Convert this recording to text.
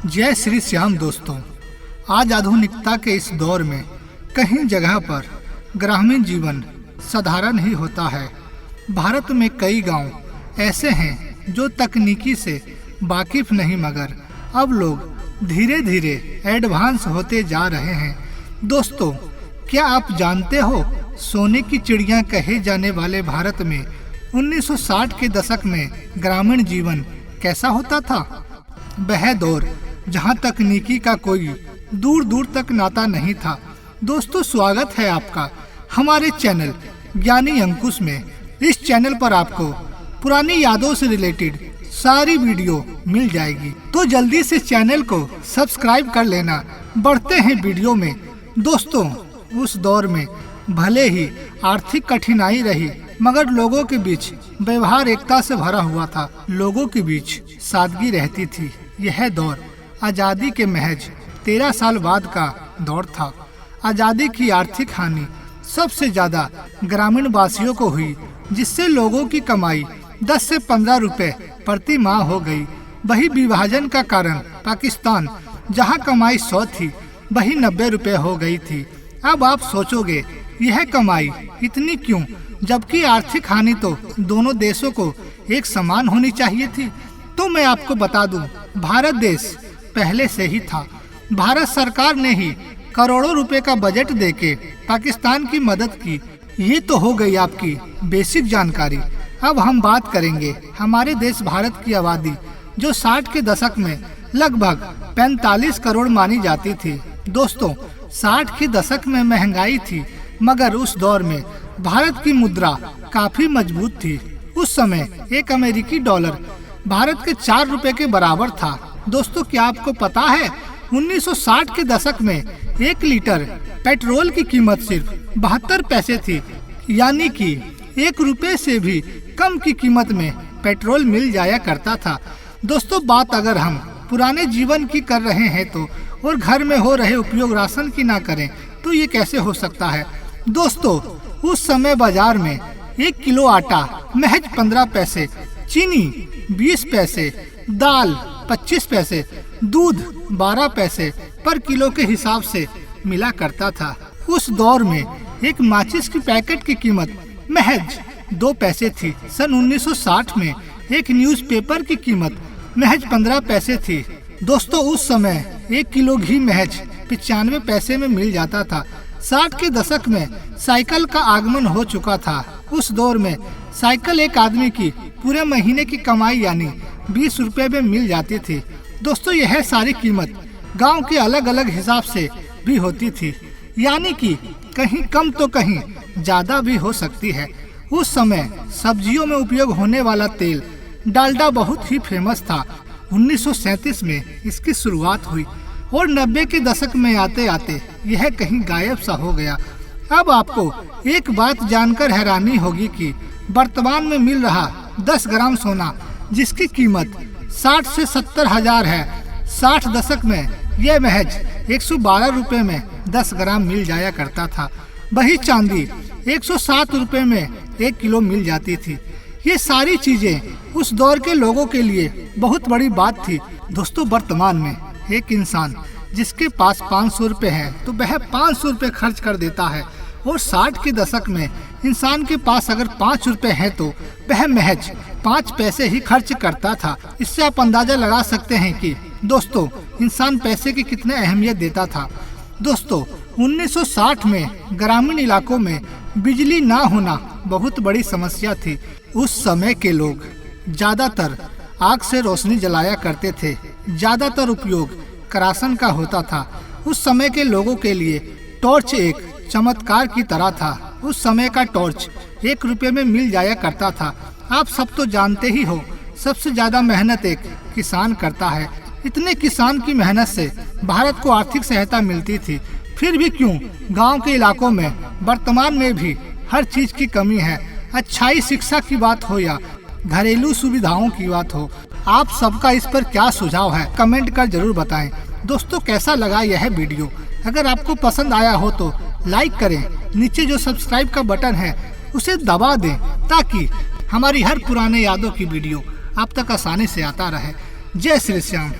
जय श्री श्याम दोस्तों। आज आधुनिकता के इस दौर में कहीं जगह पर ग्रामीण जीवन साधारण ही होता है। भारत में कई गांव ऐसे हैं जो तकनीकी से वाकिफ नहीं, मगर अब लोग धीरे धीरे एडवांस होते जा रहे हैं। दोस्तों, क्या आप जानते हो सोने की चिड़िया कहे जाने वाले भारत में 1960 के दशक में ग्रामीण जीवन कैसा होता था? वह दौर जहां तकनीकी का कोई दूर दूर तक नाता नहीं था। दोस्तों, स्वागत है आपका हमारे चैनल ज्ञानी अंकुश में। इस चैनल पर आपको पुरानी यादों से रिलेटेड सारी वीडियो मिल जाएगी, तो जल्दी से चैनल को सब्सक्राइब कर लेना। बढ़ते हैं वीडियो में। दोस्तों, उस दौर में भले ही आर्थिक कठिनाई रही, मगर लोगों के बीच व्यवहार एकता से भरा हुआ था। लोगों के बीच सादगी रहती थी। यह दौर आज़ादी के महज 13 साल बाद का दौर था। आज़ादी की आर्थिक हानि सबसे ज्यादा ग्रामीण वासियों को हुई, जिससे लोगों की कमाई 10 से 15 रुपए प्रति माह हो गई। वही विभाजन का कारण पाकिस्तान, जहां कमाई 100 थी, वही 90 रुपए हो गई थी। अब आप सोचोगे यह कमाई इतनी क्यों, जबकि आर्थिक हानि तो दोनों देशों को एक समान होनी चाहिए थी। तो मैं आपको बता दूं, भारत देश पहले से ही था। भारत सरकार ने ही करोड़ों रुपए का बजट देके पाकिस्तान की मदद की। ये तो हो गई आपकी बेसिक जानकारी। अब हम बात करेंगे हमारे देश भारत की आबादी, जो 60 के दशक में लगभग 45 करोड़ मानी जाती थी। दोस्तों, 60 के दशक में महंगाई थी, मगर उस दौर में भारत की मुद्रा काफी मजबूत थी। उस समय एक अमेरिकी डॉलर भारत के 4 रुपए के बराबर था। दोस्तों, क्या आपको पता है 1960 के दशक में 1 लीटर पेट्रोल की कीमत सिर्फ 72 पैसे थी, यानी कि 1 रुपए से भी कम की कीमत में पेट्रोल मिल जाया करता था। दोस्तों, बात अगर हम पुराने जीवन की कर रहे हैं तो और घर में हो रहे उपयोग राशन की ना करें तो ये कैसे हो सकता है? दोस्तों, उस समय बाजार में 1 किलो आटा महज 15 पैसे, चीनी 20 पैसे, दाल 25 पैसे, दूध 12 पैसे पर किलो के हिसाब से मिला करता था। उस दौर में एक माचिस की पैकेट की कीमत महज 2 पैसे थी। सन 1960 में एक न्यूज़पेपर की कीमत महज 15 पैसे थी। दोस्तों, उस समय 1 किलो घी महज 95 पैसे में मिल जाता था। 60 के दशक में साइकिल का आगमन हो चुका था। उस दौर में साइकिल एक आदमी की पूरे महीने की कमाई यानी 20 रुपए में मिल जाती थी। दोस्तों, यह सारी कीमत गांव के अलग अलग हिसाब से भी होती थी, यानी कि कहीं कम तो कहीं ज्यादा भी हो सकती है। उस समय सब्जियों में उपयोग होने वाला तेल डालडा बहुत ही फेमस था। 1937 में इसकी शुरुआत हुई और 90 के दशक में आते आते यह कहीं गायब सा हो गया। अब आपको एक बात जानकर हैरानी होगी कि वर्तमान में मिल रहा 10 ग्राम सोना, जिसकी कीमत 60 से 70 हजार है, 60 दशक में यह महज 112 रुपए में 10 ग्राम मिल जाया करता था। वही चांदी 107 रुपए में 1 किलो मिल जाती थी। ये सारी चीजें उस दौर के लोगों के लिए बहुत बड़ी बात थी। दोस्तों, वर्तमान में एक इंसान जिसके पास 500 रुपए है तो वह 500 रुपए खर्च कर देता है, और 60 के दशक में इंसान के पास अगर 5 रुपए है तो वह महज 5 पैसे ही खर्च करता था। इससे आप अंदाजा लगा सकते हैं कि दोस्तों, इंसान पैसे की कितने अहमियत देता था। दोस्तों, 1960 में ग्रामीण इलाकों में बिजली ना होना बहुत बड़ी समस्या थी। उस समय के लोग ज्यादातर आग से रोशनी जलाया करते थे। ज्यादातर उपयोग करासन का होता था। उस समय के लोगों के लिए टॉर्च एक चमत्कार की तरह था। उस समय का टॉर्च 1 रुपए में मिल जाया करता था। आप सब तो जानते ही हो, सबसे ज्यादा मेहनत एक किसान करता है। इतने किसान की मेहनत से भारत को आर्थिक सहायता मिलती थी। फिर भी क्यों गांव के इलाकों में वर्तमान में भी हर चीज की कमी है। अच्छाई शिक्षा की बात हो या घरेलू सुविधाओं की बात हो, आप सबका इस पर क्या सुझाव है कमेंट कर जरूर बताएं। दोस्तों, कैसा लगा यह वीडियो? अगर आपको पसंद आया हो तो लाइक करें। नीचे जो सब्सक्राइब का बटन है उसे दबा दें, ताकि हमारी हर पुराने यादों की वीडियो आप तक आसानी से आता रहे। जय श्री श्याम।